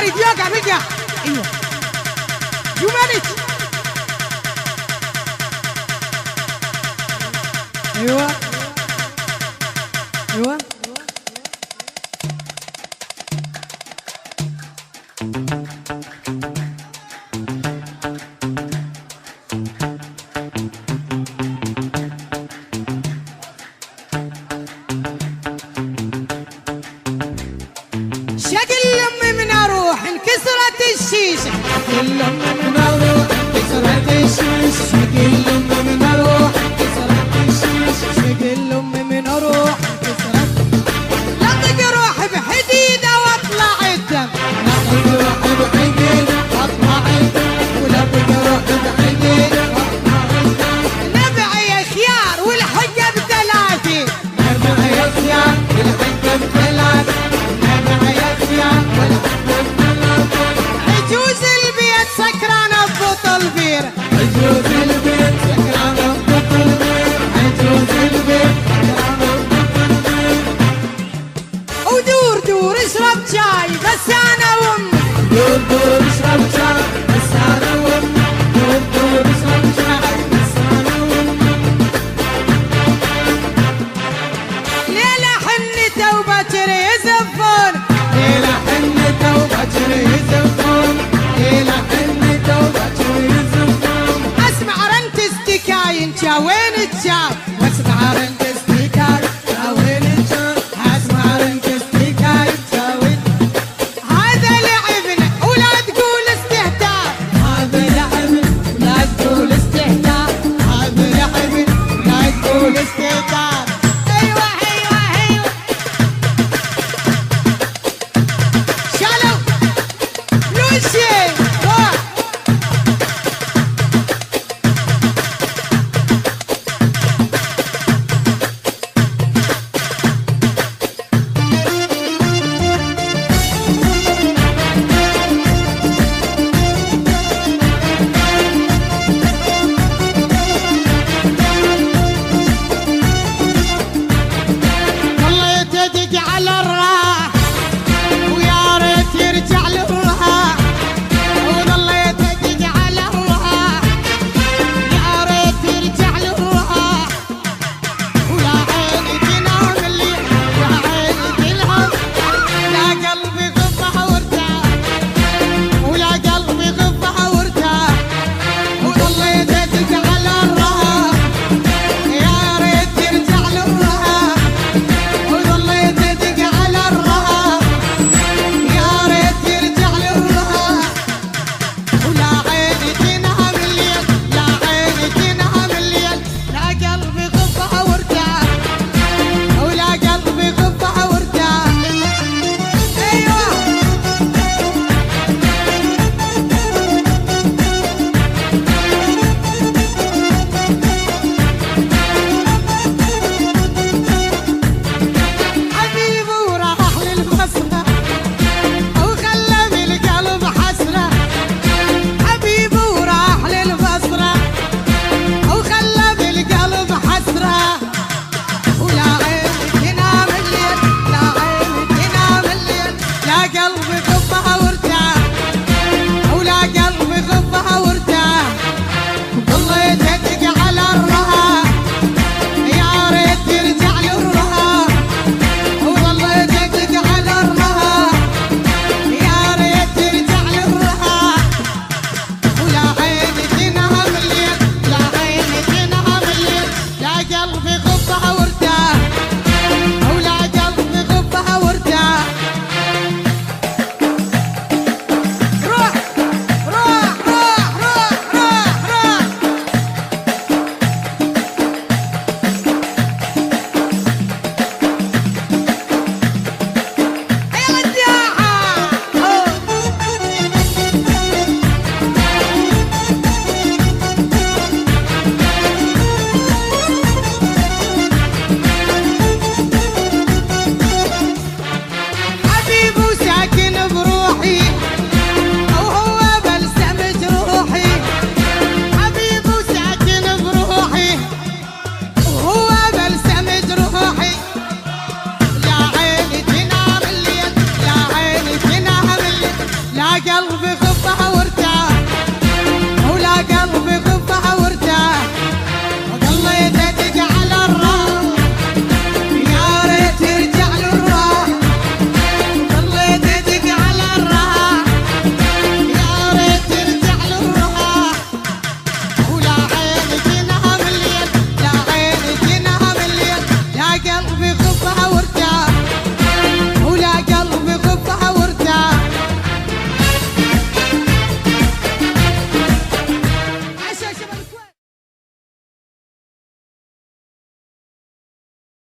وارد يوقع بقى. ايوه يو مانج. ايوه ايوه شكل امي من اروح انكسرت الشيشه. شكل امي من اروح انكسرت الشيشه. شكل امي من اروح انكسرت الشيشه. شكل امي من اروح انكسرت. لطق روحي بحديده واطلع الدم. لطق روحي بحديده واطلع الدم. ولطق روحي بحديده واطلع الدم. نبعي يا خيار والحقه بثلاثه. نبعي يا خيار والحقه بثلاثه. نبعي يا خيار والحقه بثلاثه. عجوز البيت سكرانه ببطل بير. عجوز البيت سكرانه ببطل بير. عجوز البيت سكرانه ببطل بير. ودور دور اشرب شاي بس انا وامي. دور دور اشرب شاي بس انا وامي. دور دور اشرب شاي بس انا وامي. ليلة حنته وبكر يزفون. ليلة حنته وبكر يزفون. ليلة حنته وبكر يزفون. اسمع رنت استكاين جا وين الجاب. واسمع رنت استيكاي وين الجار. اسمع رنت استيكاي وين. هذا لعبنا ولا تقول استهتار. هذا لعب ولا تقول استهتار. هذا لعب ولا تقول استهتار. ايوه ايوه ايوه شالوا لوشي روح. والله تدق على الراح ويا ريت يرجع للراح. والله تدق على الراح يا ريت يرجع للراح. ولا عيني تنام الليل يا عيني تنام. لا قلبي غفها وارتاح. ولا قلبي غفها وارتاح. والله تدق على الراح يا ريت يرجع للراح. والله تدق على الراح يا ريت يرجع للراح. ولا عيني تنام الليل لا عيني تنام الليل. لا قلبي غفها وارتاح. ولا قلبي غفها وارتاح. ايوه حبيبي وراح للمسرح وخلى بالقلب حسرة. حبيبي وراح للمسرح وخلى بالقلب حسرة. ولا عيني تنام الليل لا عيني تنام الليل. لا قلبي غفها وارتاح. ولا قلبي غفها وارتاح. والله تدق على الراح يا ريت يرجع للراح. والله تدق على الراح يا ريت يرجع للراح. ولا عيني تنام الليل لا عيني تنام الليل. لا قلبي غفها